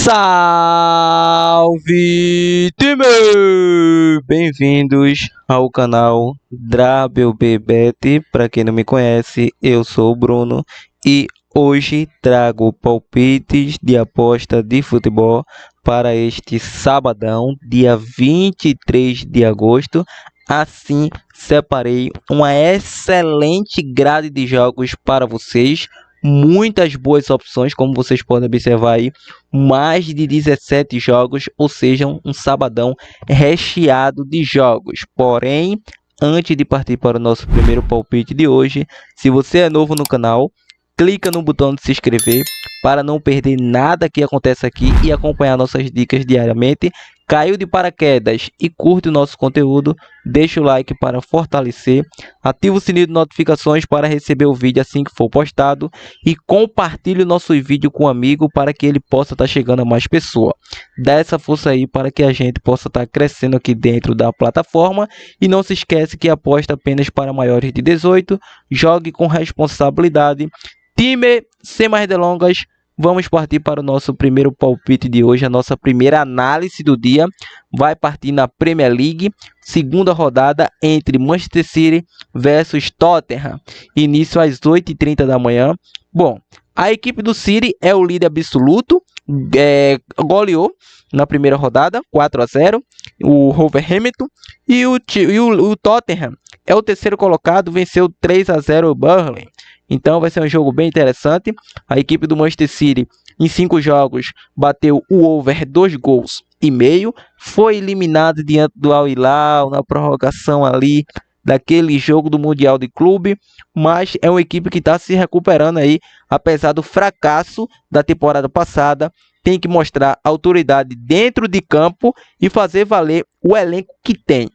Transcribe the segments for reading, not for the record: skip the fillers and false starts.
Salve, time! Bem-vindos ao canal WBBet. Para quem não me conhece, eu sou o Bruno e hoje trago palpites de aposta de futebol para este sabadão, dia 23 de agosto. Assim, separei uma excelente grade de jogos para vocês. Muitas boas opções, como vocês podem observar aí, mais de 17 jogos, ou seja, um sabadão recheado de jogos. Porém, antes de partir para o nosso primeiro palpite de hoje, se você é novo no canal, clica no botão de se inscrever para não perder nada que acontece aqui e acompanhar nossas dicas diariamente. Caiu de paraquedas e curte o nosso conteúdo, deixa o like para fortalecer, ativa o sininho de notificações para receber o vídeo assim que for postado e compartilhe o nosso vídeo com um amigo para que ele possa estar chegando a mais pessoas. Dá essa força aí para que a gente possa estar crescendo aqui dentro da plataforma e não se esquece que aposta apenas para maiores de 18, jogue com responsabilidade. Time, sem mais delongas, vamos partir para o nosso primeiro palpite de hoje, a nossa primeira análise do dia. Vai partir na Premier League, segunda rodada entre Manchester City versus Tottenham, início às 8h30 da manhã. Bom, a equipe do City é o líder absoluto, goleou na primeira rodada, 4-0, o Wolverhampton, e o Tottenham é o terceiro colocado, venceu 3-0 o Burnley. Então vai ser um jogo bem interessante. A equipe do Manchester City em 5 jogos bateu o over 2 gols e meio. Foi eliminado diante do Al Hilal na prorrogação ali daquele jogo do Mundial de Clube. Mas é uma equipe que está se recuperando aí, apesar do fracasso da temporada passada. Tem que mostrar autoridade dentro de campo e fazer valer o elenco que tem.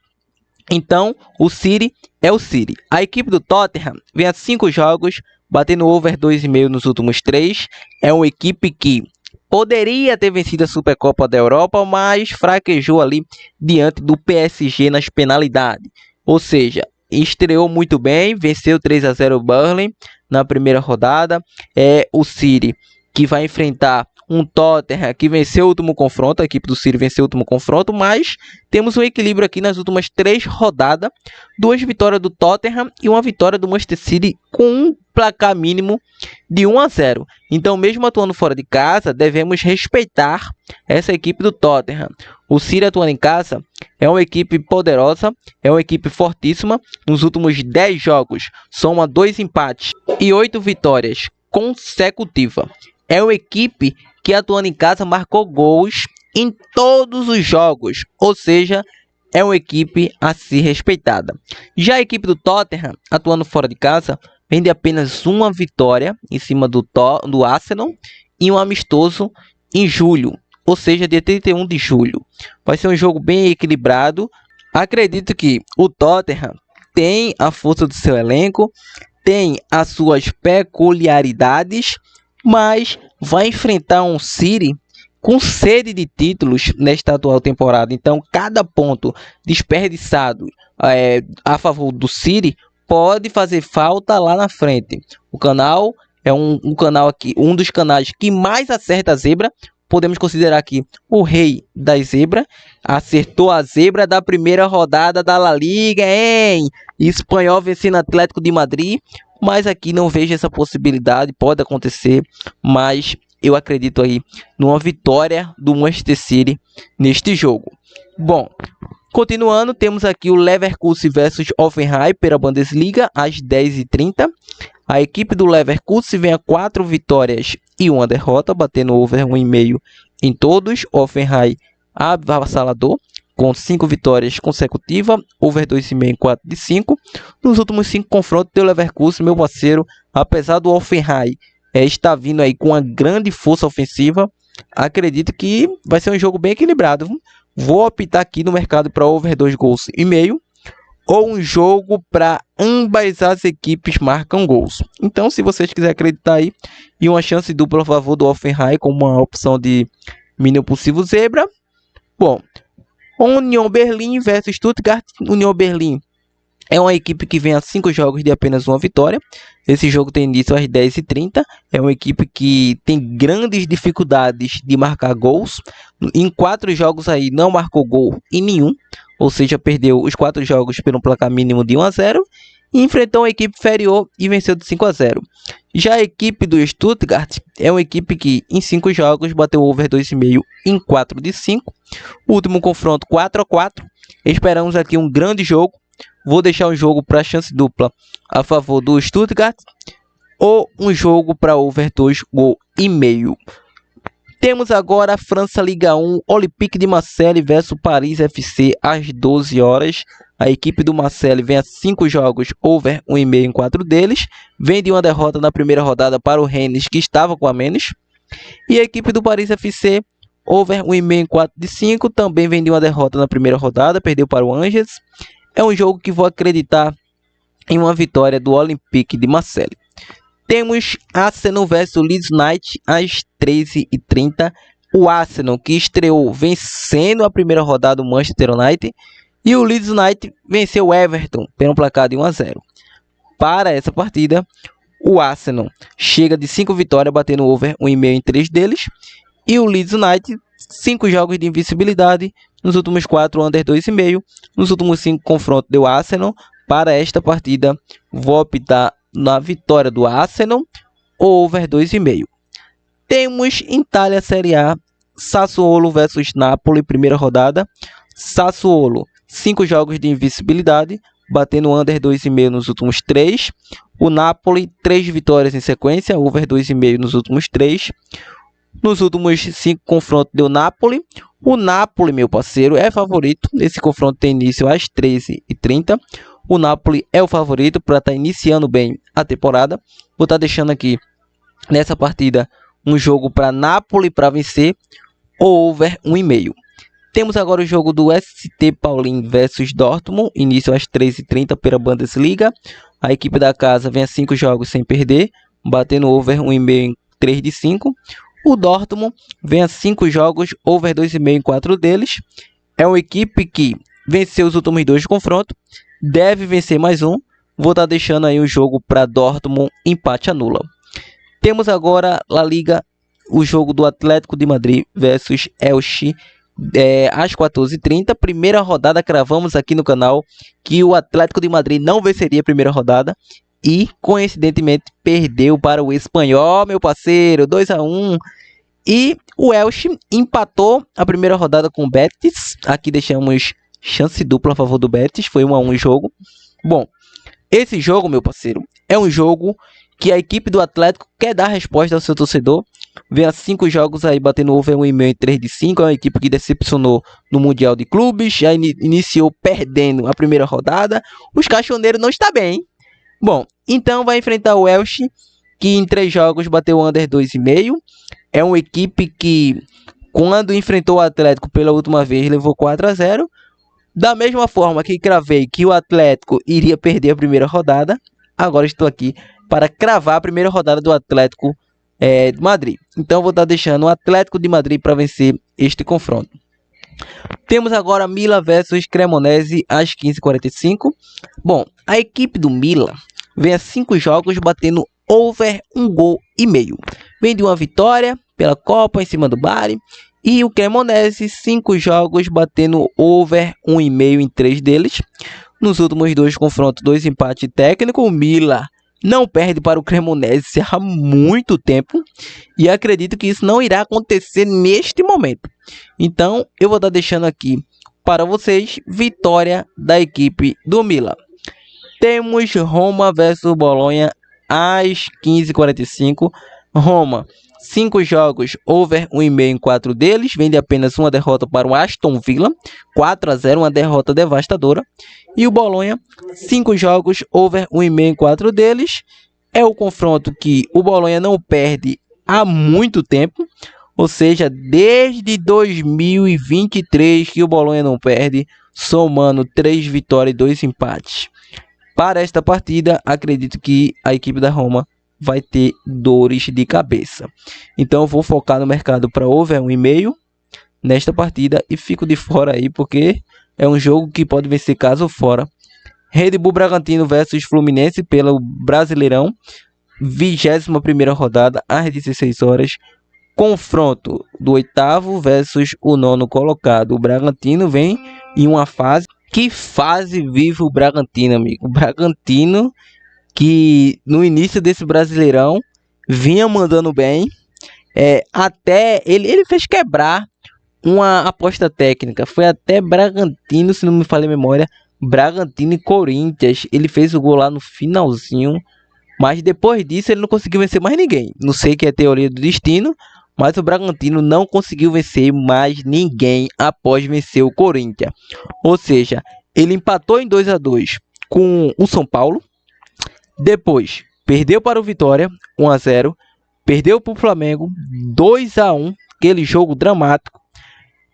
Então, o City é o City. A equipe do Tottenham vem a 5 jogos, batendo over 2,5 nos últimos 3. É uma equipe que poderia ter vencido a Supercopa da Europa, mas fraquejou ali diante do PSG nas penalidades. Ou seja, estreou muito bem, venceu 3-0 o Burnley na primeira rodada. É o City que vai enfrentar um Tottenham que venceu o último confronto, a equipe do City venceu o último confronto, mas temos um equilíbrio aqui nas últimas 3 rodadas, 2 vitórias do Tottenham e uma vitória do Manchester City com um placar mínimo de 1-0. Então, mesmo atuando fora de casa, devemos respeitar essa equipe do Tottenham. O City atuando em casa é uma equipe poderosa, é uma equipe fortíssima. Nos últimos 10 jogos, soma 2 empates e 8 vitórias consecutivas. É uma equipe que atuando em casa marcou gols em todos os jogos, ou seja, é uma equipe a ser respeitada. Já a equipe do Tottenham, atuando fora de casa, vem de apenas uma vitória em cima do Arsenal e um amistoso em julho, ou seja, dia 31 de julho. Vai ser um jogo bem equilibrado. Acredito que o Tottenham tem a força do seu elenco, tem as suas peculiaridades, mas vai enfrentar um City com sede de títulos nesta atual temporada. Então, cada ponto desperdiçado a favor do City pode fazer falta lá na frente. O canal é um canal aqui, um dos canais que mais acerta a zebra. Podemos considerar aqui o rei da zebra. Acertou a zebra da primeira rodada da La Liga, hein? Espanhol vencendo Atlético de Madrid. Mas aqui não vejo essa possibilidade, pode acontecer, mas eu acredito aí numa vitória do Manchester City neste jogo. Bom, continuando, temos aqui o Leverkusen versus Hoffenheim pela Bundesliga às 10h30. A equipe do Leverkusen vem a 4 vitórias e 1 derrota, batendo over 1,5 em todos. Hoffenheim avassalador, com 5 vitórias consecutivas, over 2,5 em 4 de 5. Nos últimos 5 confrontos do Leverkusen, meu parceiro, apesar do Hoffenheim estar vindo aí com uma grande força ofensiva, acredito que vai ser um jogo bem equilibrado. Vou optar aqui no mercado para over 2 gols e meio, ou um jogo para ambas as equipes marcam gols. Então, se vocês quiserem acreditar aí, e uma chance dupla a favor do Hoffenheim como uma opção de mínimo possível zebra. Bom, Union Berlin versus Stuttgart. Union Berlin É uma equipe que vem a 5 jogos de apenas uma vitória. Esse jogo tem início às 10h30. É uma equipe que tem grandes dificuldades de marcar gols. Em 4 jogos aí não marcou gol em nenhum. Ou seja, perdeu os 4 jogos pelo placar mínimo de 1-0. E enfrentou uma equipe inferior e venceu de 5-0. Já a equipe do Stuttgart é uma equipe que em 5 jogos bateu over 2,5 em 4 de 5. O último confronto 4-4. Esperamos aqui um grande jogo. Vou deixar um jogo para chance dupla a favor do Stuttgart ou um jogo para over 2,5 gols. Temos agora a França Liga 1, Olympique de Marseille versus Paris FC às 12 horas. A equipe do Marseille vem a 5 jogos, over 1,5 em 4 deles. Vem de uma derrota na primeira rodada para o Rennes, que estava com a menos. E a equipe do Paris FC, over 1,5 em 4 de 5, também vem de uma derrota na primeira rodada, perdeu para o Angers. É um jogo que vou acreditar em uma vitória do Olympique de Marseille. Temos Arsenal vs Leeds United às 13h30. O Arsenal, que estreou vencendo a primeira rodada do Manchester United, e o Leeds United venceu o Everton pelo placar de 1-0. Para essa partida, o Arsenal chega de 5 vitórias, batendo over 1,5 em 3 deles, e o Leeds United 5 jogos de invencibilidade, nos últimos 4 under 2,5, nos últimos 5 confrontos deu Arsenal. Para esta partida, vou optar na vitória do Arsenal, over 2,5. Temos em Itália Série A, Sassuolo versus Napoli, primeira rodada. Sassuolo, 5 jogos de invencibilidade, batendo under 2,5 nos últimos 3. O Napoli, 3 vitórias em sequência, over 2,5 nos últimos 3. Nos últimos 5 confrontos deu Napoli. O Napoli, meu parceiro, é favorito. Esse confronto tem início às 13h30. O Napoli é o favorito para estar iniciando bem a temporada. Vou estar deixando aqui nessa partida um jogo para Napoli para vencer, over 1,5. Temos agora o jogo do ST Paulin versus Dortmund, início às 13h30 pela Bundesliga. A equipe da casa vem a 5 jogos sem perder, batendo over 1,5 em 3 de 5. O Dortmund vem a 5 jogos, over 2,5 em 4 deles. É uma equipe que venceu os últimos 2 confrontos, deve vencer mais um. Vou estar deixando aí o jogo para Dortmund, empate anula. Temos agora La Liga, o jogo do Atlético de Madrid versus Elche, às 14h30. Primeira rodada, cravamos aqui no canal que o Atlético de Madrid não venceria a primeira rodada. E, coincidentemente, perdeu para o Espanhol, meu parceiro, 2-1. E o Elche empatou a primeira rodada com o Betis. Aqui deixamos chance dupla a favor do Betis, foi 1-1 o jogo. Bom, esse jogo, meu parceiro, é um jogo que a equipe do Atlético quer dar resposta ao seu torcedor. Vem a 5 jogos aí, batendo over 1,5 em 3 de 5. É uma equipe que decepcionou no Mundial de Clubes. Já iniciou perdendo a primeira rodada. Os caixoneiros não estão bem, hein? Bom, então vai enfrentar o Elche, que em 3 jogos bateu under 2,5. É uma equipe que, quando enfrentou o Atlético pela última vez, levou 4-0. Da mesma forma que cravei que o Atlético iria perder a primeira rodada, agora estou aqui para cravar a primeira rodada do Atlético de Madrid. Então vou estar deixando o Atlético de Madrid para vencer este confronto. Temos agora Milan versus Cremonese às 15h45. Bom, a equipe do Milan vem a 5 jogos batendo over 1,5 gols. Vem de uma vitória pela Copa em cima do Bari. E o Cremonese, 5 jogos batendo over 1,5 em 3 deles. Nos últimos 2 confrontos, 2 empates técnicos. O Milan não perde para o Cremonese há muito tempo. E acredito que isso não irá acontecer neste momento. Então, eu vou estar deixando aqui para vocês vitória da equipe do Milan. Temos Roma versus Bolonha às 15h45. Roma, 5 jogos, over 1,5 em 4 deles. Vem de apenas uma derrota para o Aston Villa, 4-0, uma derrota devastadora. E o Bolonha, 5 jogos, over 1,5 em 4 deles. É o confronto que o Bolonha não perde há muito tempo. Ou seja, desde 2023 que o Bolonha não perde, somando 3 vitórias e 2 empates. Para esta partida, acredito que a equipe da Roma vai ter dores de cabeça. Então eu vou focar no mercado para over 1,5 nesta partida e fico de fora aí porque é um jogo que pode vencer caso fora Red Bull Bragantino versus Fluminense pelo Brasileirão, 21ª rodada, às 16 horas. Confronto do 8º versus o 9º colocado. O Bragantino vem em uma fase. Que fase vive o Bragantino, amigo? O Bragantino que no início desse Brasileirão vinha mandando bem. Até ele fez quebrar uma aposta técnica. Foi até Bragantino, se não me falha a memória. Bragantino e Corinthians. Ele fez o gol lá no finalzinho. Mas depois disso ele não conseguiu vencer mais ninguém. Não sei que é teoria do destino, mas o Bragantino não conseguiu vencer mais ninguém após vencer o Corinthians. Ou seja, ele empatou em 2-2 com o São Paulo. Depois, perdeu para o Vitória, 1-0. Perdeu para o Flamengo, 2-1. Aquele jogo dramático.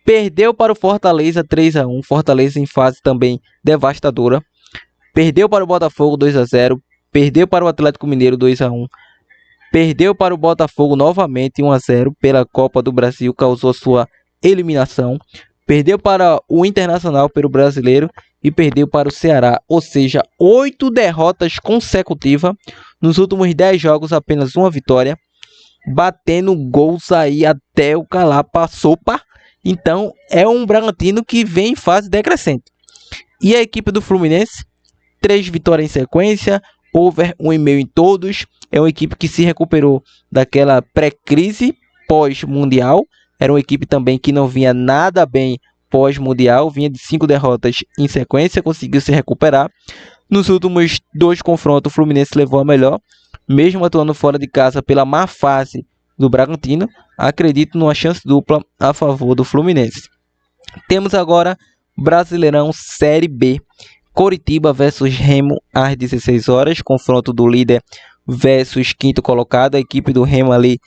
Perdeu para o Fortaleza, 3-1. Fortaleza em fase também devastadora. Perdeu para o Botafogo, 2-0. Perdeu para o Atlético Mineiro, 2-1. Perdeu para o Botafogo novamente, 1-0. Pela Copa do Brasil, causou sua eliminação. Perdeu para o Internacional pelo Brasileiro e perdeu para o Ceará. Ou seja, 8 derrotas consecutivas. Nos últimos 10 jogos, apenas uma vitória. Batendo gols aí até o calapa sopa. Então, é um Bragantino que vem em fase decrescente. E a equipe do Fluminense, 3 vitórias em sequência, over 1,5 em todos. É uma equipe que se recuperou daquela pré-crise pós-mundial. Era uma equipe também que não vinha nada bem pós-mundial. Vinha de 5 derrotas em sequência, conseguiu se recuperar. Nos últimos 2 confrontos, o Fluminense levou a melhor. Mesmo atuando fora de casa pela má fase do Bragantino, acredito numa chance dupla a favor do Fluminense. Temos agora Brasileirão Série B. Coritiba versus Remo às 16 horas. Confronto do líder versus 5º colocado. A equipe do Remo ali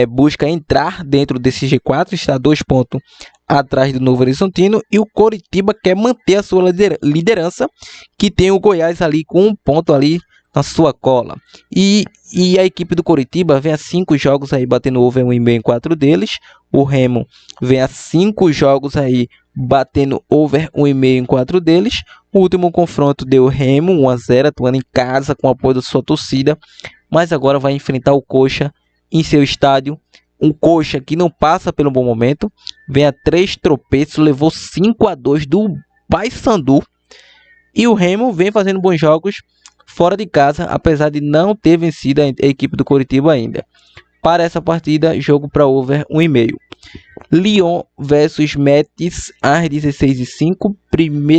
busca entrar dentro desse G4. Está 2 pontos atrás do Novo Horizontino. E o Coritiba quer manter a sua liderança, que tem o Goiás ali com 1 ponto ali na sua cola. E a equipe do Coritiba vem a 5 jogos aí batendo over 1,5 em 4 deles. O Remo vem a 5 jogos aí batendo over 1,5 em 4 deles. O último confronto deu Remo 1-0, atuando em casa com o apoio da sua torcida. Mas agora vai enfrentar o Coxa em seu estádio. Um Coxa que não passa pelo bom momento. Vem a 3 tropeços, levou 5-2 do Paysandu. E o Remo vem fazendo bons jogos fora de casa, apesar de não ter vencido a equipe do Coritiba ainda. Para essa partida, jogo para over 1,5. Lyon versus Metz às 16h05,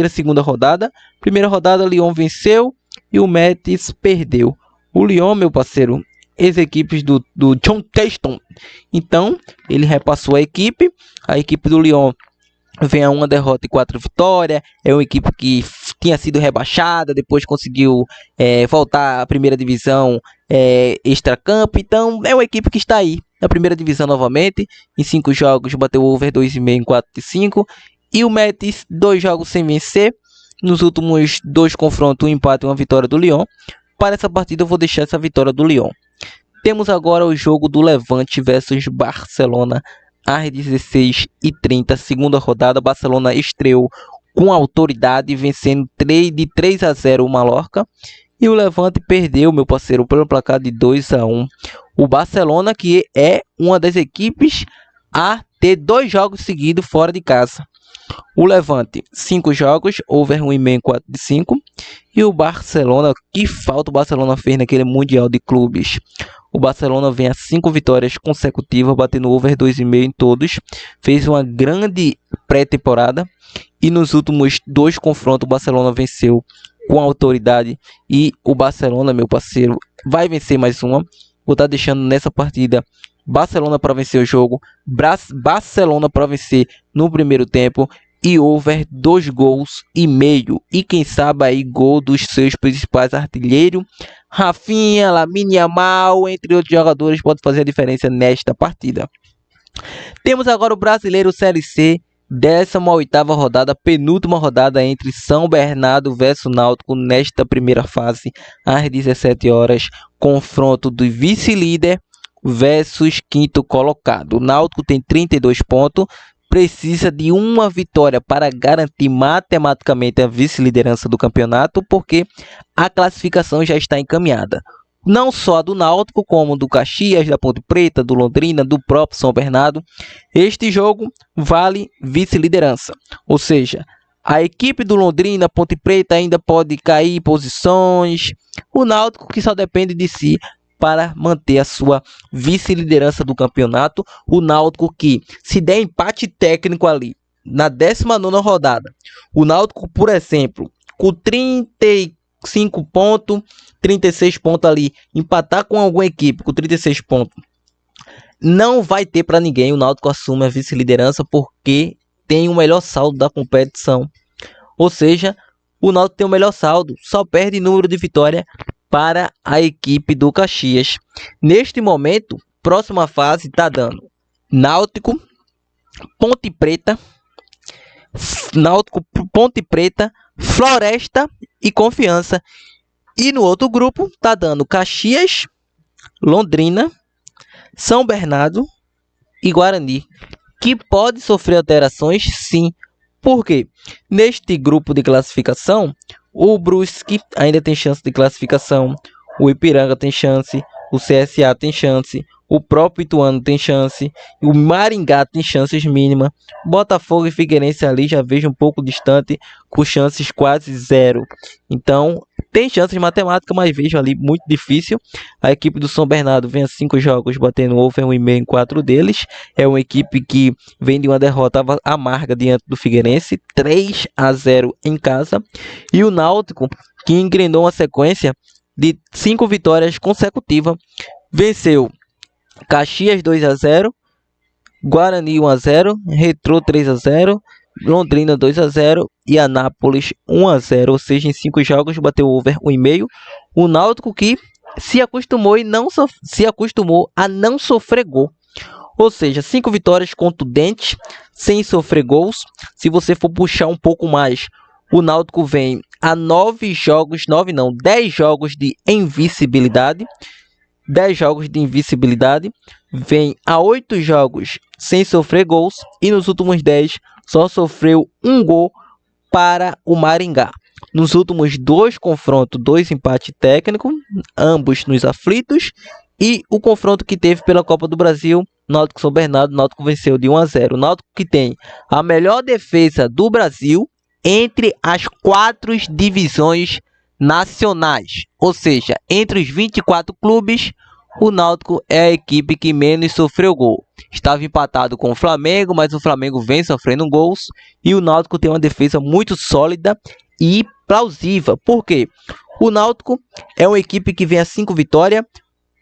segunda rodada. Primeira rodada, Lyon venceu e o Metz perdeu. O Lyon, meu parceiro, ex-equipes do John Texton. Então, ele repassou a equipe do Lyon vem a 1 derrota e 4 vitórias. É uma equipe que tinha sido rebaixada, depois conseguiu voltar à primeira divisão extracampo. Então é uma equipe que está aí na primeira divisão novamente. Em 5 jogos bateu over 2,5 em 4 de 5. E o Metz 2 jogos sem vencer. Nos últimos 2 confrontos, um empate e uma vitória do Lyon. Para essa partida eu vou deixar essa vitória do Lyon. Temos agora o jogo do Levante versus Barcelona às 16h30, segunda rodada. Barcelona estreou com autoridade, vencendo de 3-0 o Mallorca. E o Levante perdeu, meu parceiro, pelo placar de 2-1. O Barcelona, que é uma das equipes a ter 2 jogos seguidos fora de casa. O Levante, 5 jogos, over 1,5 em 4 de 5. E o Barcelona, que falta o Barcelona fez naquele Mundial de Clubes. O Barcelona vem a 5 vitórias consecutivas, batendo over 2,5 em todos. Fez uma grande pré-temporada. E nos últimos 2 confrontos, o Barcelona venceu com autoridade. E o Barcelona, meu parceiro, vai vencer mais uma. Vou estar deixando nessa partida Barcelona para vencer o jogo. Barcelona para vencer no primeiro tempo. E over 2,5 gols. E quem sabe aí gol dos seus principais artilheiros. Rafinha, Lamine Yamal, entre outros jogadores, pode fazer a diferença nesta partida. Temos agora o Brasileiro Série C, 18ª rodada, penúltima rodada entre São Bernardo versus Náutico nesta primeira fase, às 17 horas. Confronto do vice-líder versus 5º colocado. O Náutico tem 32 pontos, precisa de uma vitória para garantir matematicamente a vice-liderança do campeonato, porque a classificação já está encaminhada. Não só do Náutico, como do Caxias, da Ponte Preta, do Londrina, do próprio São Bernardo. Este jogo vale vice-liderança, ou seja, a equipe do Londrina, Ponte Preta ainda pode cair posições. O Náutico que só depende de si para manter a sua vice-liderança do campeonato. O Náutico que, se der empate técnico ali na 19ª rodada, o Náutico, por exemplo, com 35 pontos, 36 pontos ali, empatar com alguma equipe com 36 pontos, não vai ter para ninguém. O Náutico assume a vice-liderança porque tem o melhor saldo da competição. Ou seja, o Náutico tem o melhor saldo, só perde número de vitória para a equipe do Caxias. Neste momento, próxima fase está dando Náutico, Ponte Preta, Floresta e Confiança. E no outro grupo está dando Caxias, Londrina, São Bernardo e Guarani, que pode sofrer alterações, sim. Por quê? Neste grupo de classificação, o Brusque ainda tem chance de classificação, o Ipiranga tem chance, o CSA tem chance, o próprio Ituano tem chance, o Maringá tem chances mínimas, Botafogo e Figueirense ali já vejo um pouco distante, com chances quase zero. Então, tem chances matemáticas, mas vejo ali muito difícil. A equipe do São Bernardo vem a 5 jogos batendo over 1,5 em 4 deles. É uma equipe que vem de uma derrota amarga diante do Figueirense, 3-0 em casa. E o Náutico, que engrenou uma sequência de 5 vitórias consecutivas, venceu Caxias 2-0, Guarani 1-0, Retrô 3-0, Londrina 2-0 e Anápolis 1-0, ou seja, em 5 jogos bateu over 1,5. O Náutico que se acostumou a não sofrer gol. Ou seja, 5 vitórias contundentes, sem sofrer gols. Se você for puxar um pouco mais, o Náutico vem a 10 jogos de invencibilidade. 10 jogos de invencibilidade, vem a 8 jogos sem sofrer gols e nos últimos 10 só sofreu um gol para o Maringá. Nos últimos 2 confrontos, 2 empates técnicos, ambos nos aflitos, e o confronto que teve pela Copa do Brasil, Náutico São Bernardo, Náutico venceu de 1-0. O Náutico que tem a melhor defesa do Brasil entre as 4 divisões nacionais, ou seja, entre os 24 clubes, o Náutico é a equipe que menos sofreu gol. Estava empatado com o Flamengo, mas o Flamengo vem sofrendo gols e o Náutico tem uma defesa muito sólida e plausível. Por quê? O Náutico é uma equipe que vem a 5 vitórias,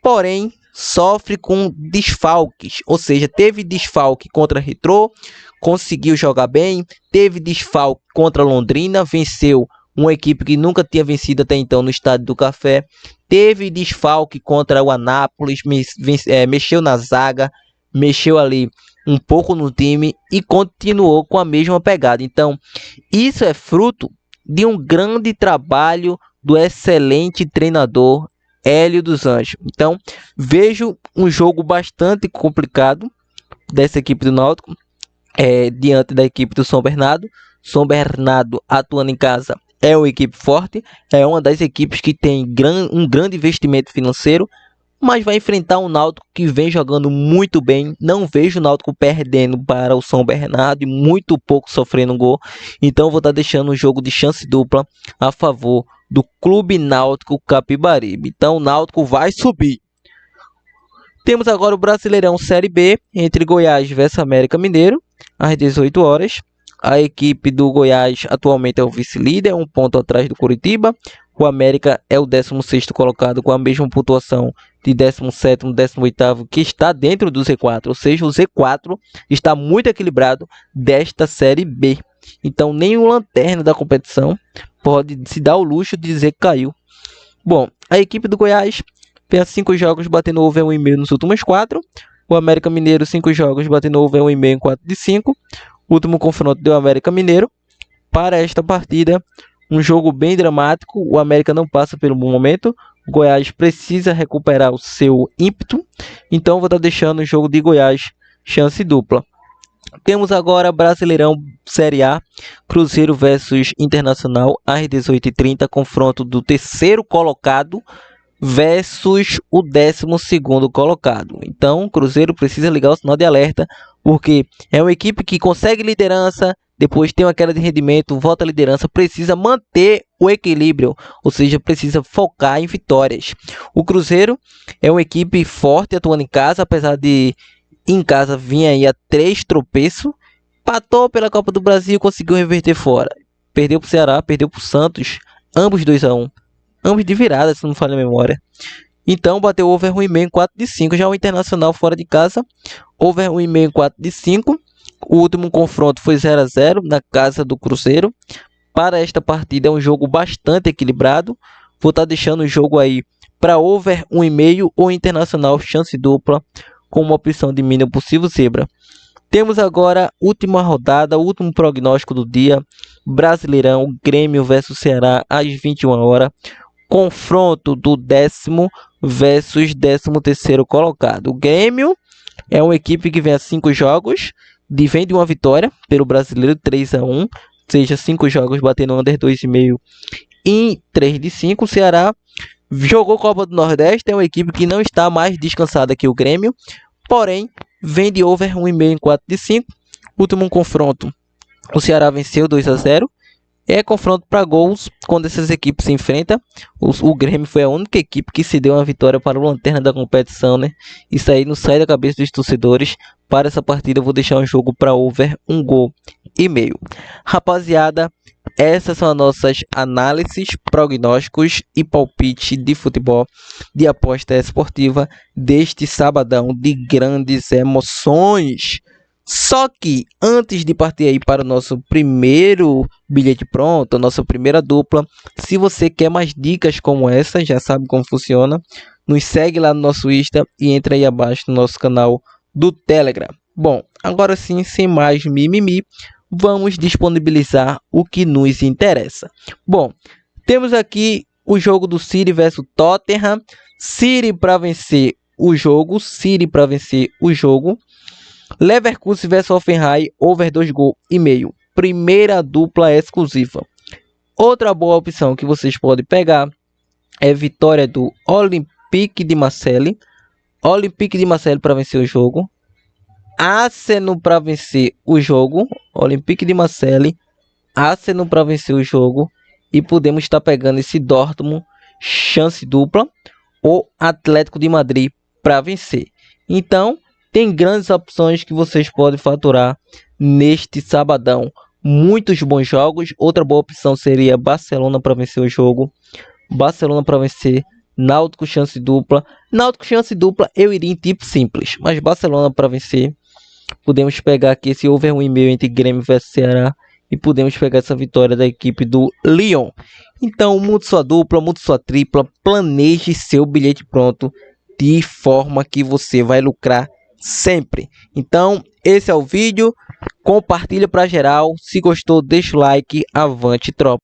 porém sofre com desfalques, ou seja, teve desfalque contra Retrô, conseguiu jogar bem, teve desfalque contra Londrina, venceu uma equipe que nunca tinha vencido até então no Estádio do Café, teve desfalque contra o Anápolis, mexeu na zaga, mexeu ali um pouco no time e continuou com a mesma pegada. Então, isso é fruto de um grande trabalho do excelente treinador Hélio dos Anjos. Então, vejo um jogo bastante complicado dessa equipe do Náutico, diante da equipe do São Bernardo. São Bernardo atuando em casa é uma equipe forte, é uma das equipes que tem um grande investimento financeiro, mas vai enfrentar um Náutico que vem jogando muito bem. Não vejo o Náutico perdendo para o São Bernardo e muito pouco sofrendo gol. Então vou estar deixando um jogo de chance dupla a favor do Clube Náutico Capibaribe. Então o Náutico vai subir. Temos agora o Brasileirão Série B entre Goiás versus América Mineiro às 18 horas. A equipe do Goiás atualmente é o vice-líder, 1 ponto atrás do Coritiba. O América é o 16º colocado com a mesma pontuação de 17º, 18º, que está dentro do Z4. Ou seja, o Z4 está muito equilibrado desta Série B. Então, nenhum lanterna da competição pode se dar o luxo de dizer que caiu. Bom, a equipe do Goiás tem 5 jogos batendo over 1,5 nos últimos 4. O América Mineiro, 5 jogos batendo over 1,5 em 4 de 5. O último confronto do América Mineiro. Para esta partida, um jogo bem dramático. O América não passa pelo bom momento. O Goiás precisa recuperar o seu ímpeto. Então vou estar deixando o jogo de Goiás chance dupla. Temos agora Brasileirão Série A, Cruzeiro versus Internacional, às 18h30, confronto do terceiro colocado versus o 12º colocado. Então, o Cruzeiro precisa ligar o sinal de alerta, porque é uma equipe que consegue liderança, depois tem uma queda de rendimento, volta à liderança, precisa manter o equilíbrio, ou seja, precisa focar em vitórias. O Cruzeiro é uma equipe forte atuando em casa, apesar de em casa vir aí a 3 tropeços, empatou pela Copa do Brasil, conseguiu reverter fora. Perdeu para o Ceará, perdeu para o Santos, ambos 2-1. Ambos de virada, se não me falha a memória. Então, bateu over 1,5 em 4/5. Já o Internacional fora de casa, over 1,5 em 4/5. O último confronto foi 0-0 na casa do Cruzeiro. Para esta partida é um jogo bastante equilibrado. Vou estar deixando o jogo aí para over 1,5 ou Internacional chance dupla com uma opção de mínimo possível zebra. Temos agora última rodada, último prognóstico do dia. Brasileirão, Grêmio versus Ceará às 21h. Confronto do 10º versus 13º colocado. O Grêmio é uma equipe que vem a 5 jogos, vem de uma vitória pelo Brasileiro 3-1, ou seja, 5 jogos batendo under 2,5 em 3 de 5. O Ceará jogou Copa do Nordeste, é uma equipe que não está mais descansada que o Grêmio, porém vem de over 1,5 em 4 de 5. Último confronto, o Ceará venceu 2-0. É confronto para gols quando essas equipes se enfrentam. O Grêmio foi a única equipe que se deu uma vitória para o lanterna da competição, né? Isso aí não sai da cabeça dos torcedores. Para essa partida eu vou deixar um jogo para over 1,5 gols. Rapaziada, essas são as nossas análises, prognósticos e palpite de futebol de aposta esportiva deste sabadão de grandes emoções. Só que antes de partir aí para o nosso primeiro bilhete pronto, a nossa primeira dupla, se você quer mais dicas como essa, já sabe como funciona, nos segue lá no nosso Insta e entra aí abaixo no nosso canal do Telegram. Bom, agora sim, sem mais mimimi, vamos disponibilizar o que nos interessa. Bom, temos aqui o jogo do City versus Tottenham. City para vencer o jogo, Leverkusen vs Hoffenheim, over 2,5 gols. Primeira dupla exclusiva. Outra boa opção que vocês podem pegar é vitória do Olympique de Marseille. Olympique de Marseille para vencer o jogo. Arsenal para vencer o jogo. Olympique de Marseille. Arsenal para vencer o jogo. E podemos estar pegando esse Dortmund, chance dupla. Ou Atlético de Madrid para vencer. Então, tem grandes opções que vocês podem faturar neste sabadão. Muitos bons jogos. Outra boa opção seria Barcelona para vencer o jogo. Barcelona para vencer. Náutico chance dupla. Náutico chance dupla eu iria em tipo simples. Mas Barcelona para vencer. Podemos pegar aqui esse over 1,5 entre Grêmio versus Ceará. E podemos pegar essa vitória da equipe do Lyon. Então, mude sua dupla, mude sua tripla. Planeje seu bilhete pronto de forma que você vai lucrar sempre. Então, esse é o vídeo. Compartilha para geral. Se gostou, deixa o like. Avante, tropa.